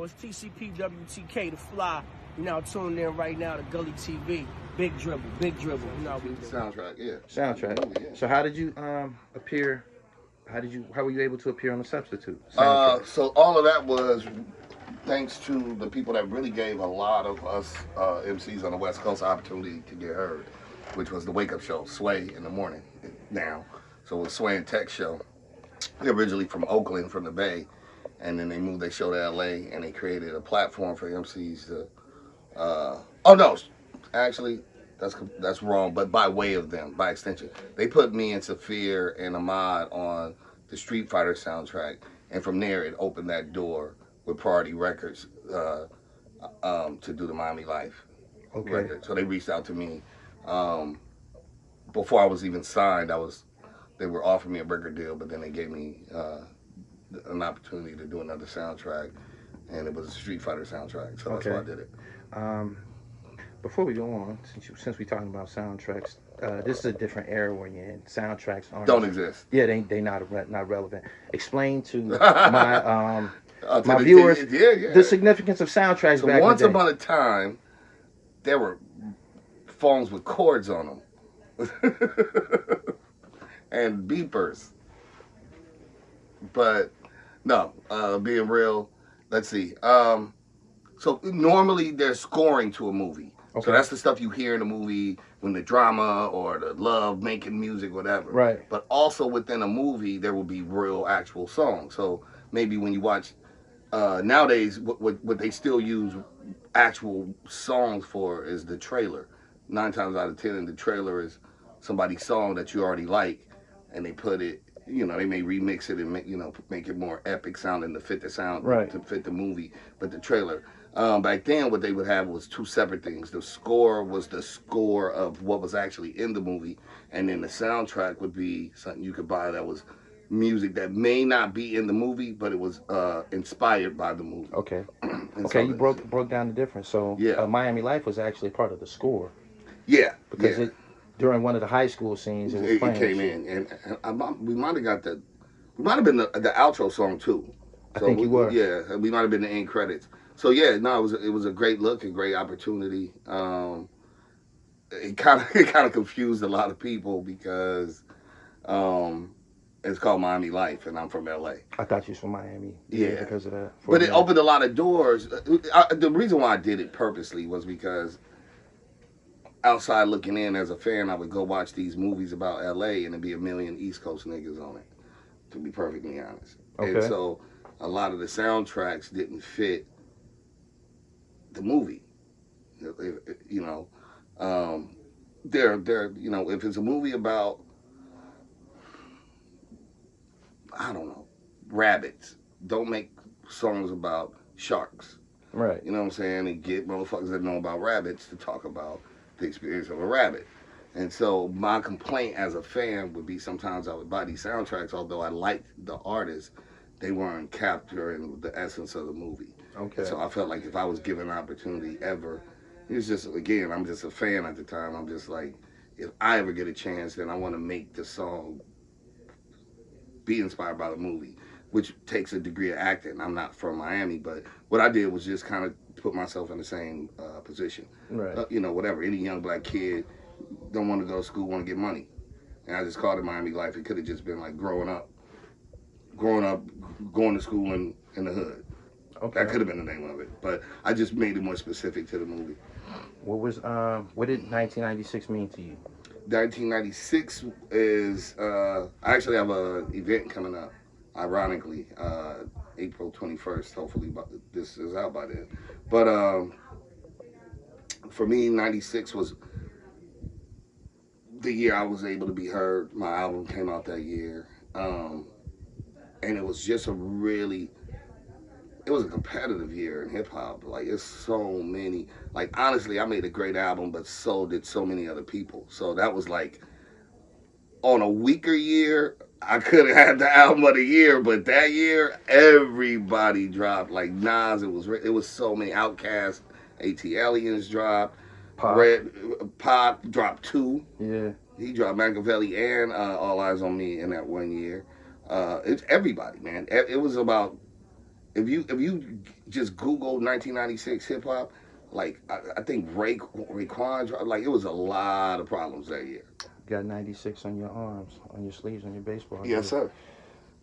Yo, it's TCPWTK, the fly. You're now tuned in right now to Gully TV. Big dribble, big dribble. You know how we do. Soundtrack, yeah. Soundtrack. Yeah. So how did you appear? How were you able to appear on the Substitute? So all of that was thanks to the people that really gave a lot of us MCs on the West Coast opportunity to get heard, which was the Wake Up Show, Sway in the morning now. So it was Sway and Tech Show. They're originally from Oakland, from the Bay, and then they moved their show to LA, and they created a platform for MCs to, oh no, actually, that's wrong, but by way of them, by extension. They put me and Saphir and Ahmad on the Street Fighter soundtrack, and from there it opened that door with Priority Records to do the Miami Life record. So they reached out to me. Before I was even signed, they were offering me a record deal, but then they gave me an opportunity to do another soundtrack, and it was a Street Fighter soundtrack, so that's why I did it. Before we go on, since we're talking about soundtracks, this is a different era where you're in. Soundtracks don't exist. Yeah, they not relevant. Explain to my my viewers the significance of soundtracks so back in the day. Once upon a time, there were phones with cords on them. And beepers. But no, being real, let's see. So normally there's scoring to a movie. Okay. So that's the stuff you hear in a movie when the drama or the love, making music, whatever. Right. But also within a movie, there will be real actual songs. So maybe when you watch, nowadays, what they still use actual songs for is the trailer. 9 times out of 10, the trailer is somebody's song that you already like, and they put it, you know, they may remix it and make it more epic sounding to fit the sound, right, to fit the movie. But the trailer, back then, what they would have was 2 separate things. The score was the score of what was actually in the movie, and then the soundtrack would be something you could buy that was music that may not be in the movie, but it was inspired by the movie. Okay. Okay, you broke down the difference. So yeah, Miami Life was actually part of the score. Yeah, because it during one of the high school scenes it came in, and we might have got we might have been the outro song too. So I think you were. Yeah, we might have been the end credits. So yeah, no, it was a great look and great opportunity. It kind of confused a lot of people because it's called Miami Life, and I'm from LA. I thought you was from Miami. Yeah, because of that. But it opened a lot of doors. The reason why I did it purposely was because outside looking in as a fan, I would go watch these movies about LA, and there'd be a million East Coast niggas on it, to be perfectly honest. Okay. And so a lot of the soundtracks didn't fit the movie. You know, you know, if it's a movie about, I don't know, rabbits, don't make songs about sharks. Right. You know what I'm saying? And get motherfuckers that know about rabbits to talk about the experience of a rabbit. And so my complaint as a fan would be sometimes I would buy these soundtracks, although I liked the artists, they weren't capturing the essence of the movie. Okay. So I felt like if I was given an opportunity ever, it was just, again, I'm just a fan at the time. I'm just like, if I ever get a chance, then I want to make the song be inspired by the movie, which takes a degree of acting. I'm not from Miami, but what I did was just kind of put myself in the same position. Right. You know, whatever. Any young black kid don't want to go to school, want to get money. And I just called it Miami Life. It could have just been like growing up, going to school in the hood. Okay. That could have been the name of it. But I just made it more specific to the movie. What did 1996 mean to you? 1996 is, I actually have an event coming up, ironically, April 21st. Hopefully this is out by then. But for me, 96 was the year I was able to be heard. My album came out that year. And it was just it was a competitive year in hip hop. Like, it's so many. Like, honestly, I made a great album, but so did so many other people. So that was like, on a weaker year, I could have had the album of the year, but that year, everybody dropped. Like Nas, it was so many. Outkast, AT Aliens dropped. Pop dropped 2. Yeah. He dropped Machiavelli and All Eyes on Me in that one year. It's everybody, man. It was about if you just Google 1996 hip hop, like I think Raekwon, like it was a lot of problems that year. Got 96 on your arms, on your sleeves, on your baseball. Yes, sir.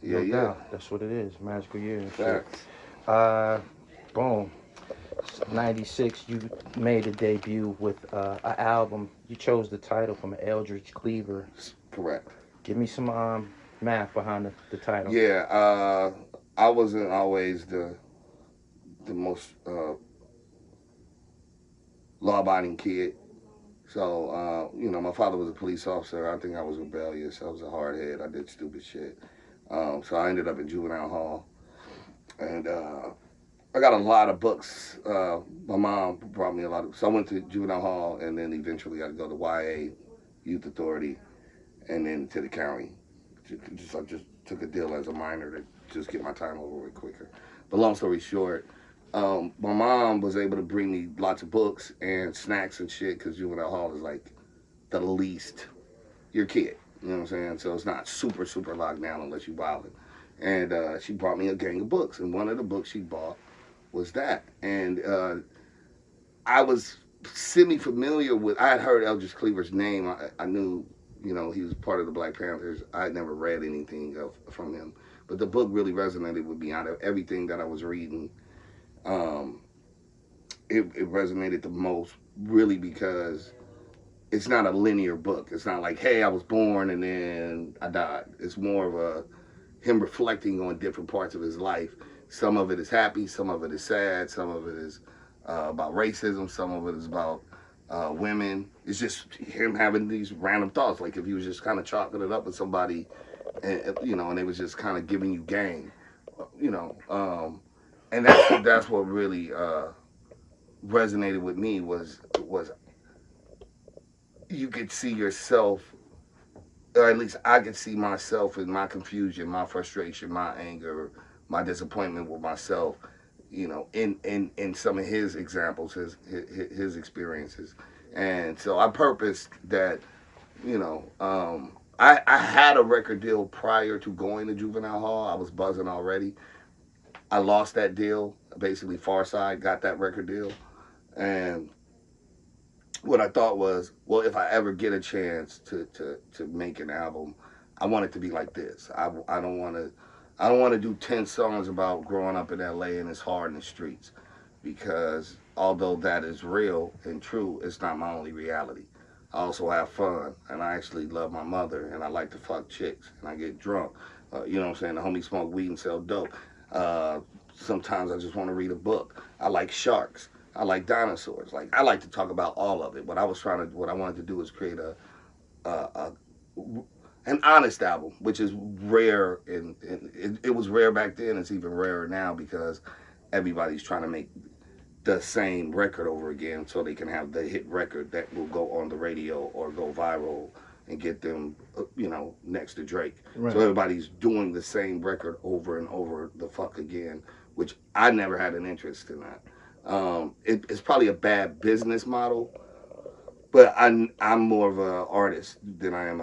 Yeah, no doubt. That's what it is. Magical year and shit. Boom. 96, you made a debut with an album. You chose the title from ELDRIDGE CLEAVER. Correct. Give me some math behind the title. Yeah, I wasn't always the most law-abiding kid. So, you know, my father was a police officer. I think I was rebellious. I was a hardhead. I did stupid shit. So I ended up in juvenile hall. And I got a lot of books. My mom brought me a lot of... So I went to juvenile hall and then eventually I had to go to YA, Youth Authority, and then to the county. I just took a deal as a minor to just get my time over with quicker. But long story short, my mom was able to bring me lots of books and snacks and shit because juvenile hall is like the least your kid. You know what I'm saying? So it's not super, super locked down unless you wild it. And she brought me a gang of books. And one of the books she bought was that. And I was semi-familiar with, I had heard ELDRIDGE CLEAVER's name. I knew, you know, he was part of the Black Panthers. I had never read anything from him. But the book really resonated with me out of everything that I was reading. It resonated the most really because it's not a linear book. It's not like, hey, I was born and then I died. It's more of him reflecting on different parts of his life. Some of it is happy, some of it is sad, some of it is about racism, some of it is about women. It's just him having these random thoughts. Like if he was just kind of chalking it up with somebody, and, you know, and they was just kind of giving you game, you know. And that's what really resonated with me was you could see yourself, or at least I could see myself in my confusion, my frustration, my anger, my disappointment with myself, you know, in some of his examples, his experiences. And so I purposed that, you know, I had a record deal prior to going to juvenile hall. I was buzzing already. I lost that deal. Basically, Farside got that record deal. And what I thought was, well, if I ever get a chance to make an album, I want it to be like this. I don't want to do 10 songs about growing up in LA and it's hard in the streets, because although that is real and true, it's not my only reality. I also have fun, and I actually love my mother, and I like to fuck chicks, and I get drunk. You know what I'm saying? The homies smoke weed and sell dope. Sometimes I just want to read a book. I like sharks. I like dinosaurs. Like, I like to talk about all of it. What I wanted to do was create an honest album, which is rare, and it was rare back then. It's even rarer now because everybody's trying to make the same record over again so they can have the hit record that will go on the radio or go viral and get them, you know, next to Drake. Right. So everybody's doing the same record over and over the fuck again, which I never had an interest in that. It's probably a bad business model, but I'm more of an artist than I am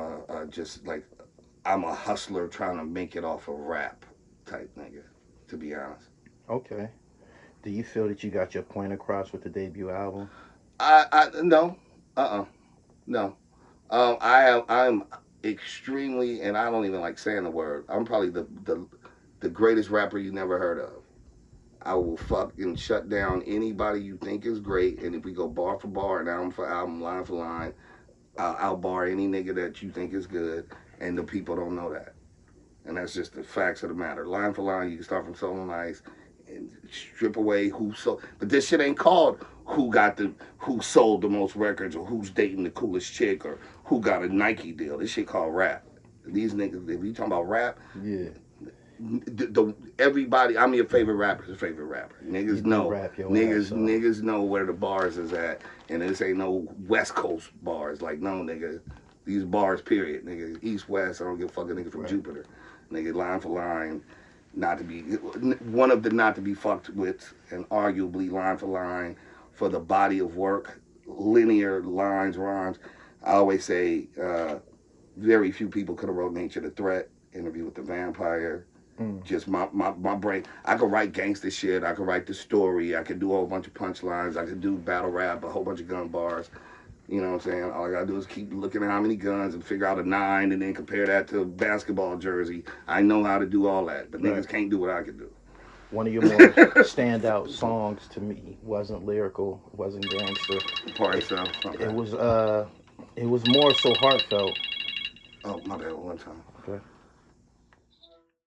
I'm a hustler trying to make it off of rap type nigga, to be honest. Okay. Do you feel that you got your point across with the debut album? No. No. I'm extremely, and I don't even like saying the word, I'm probably the greatest rapper you never heard of. I will fucking shut down anybody you think is great, and if we go bar for bar and album for album, line for line, I'll bar any nigga that you think is good, and the people don't know that. And that's just the facts of the matter. Line for line, you can start from Solo Nice and strip away who sold. But this shit ain't called who sold the most records, or who's dating the coolest chick, or who got a Nike deal. This shit called rap. These niggas, if you talking about rap, yeah. Everybody, I'm your favorite rapper's favorite rapper. Niggas know. Niggas know where the bars is at, and this ain't no West Coast bars. Like, no, nigga, these bars, period. Nigga, East, West, I don't give a fuck a nigga from Jupiter. Nigga, line for line, one of the not to be fucked with, and arguably line for line for the body of work, linear lines, rhymes. I always say very few people could have wrote Nature the Threat, Interview with the Vampire, Just my brain. I could write gangster shit. I could write the story. I could do a whole bunch of punchlines. I could do battle rap, a whole bunch of gun bars. You know what I'm saying? All I gotta do is keep looking at how many guns and figure out a 9 and then compare that to a basketball jersey. I know how to do all that, but niggas can't do what I can do. One of your more standout songs to me wasn't lyrical, wasn't gangster. Part itself. It was more so heartfelt. Oh, my bad, one time.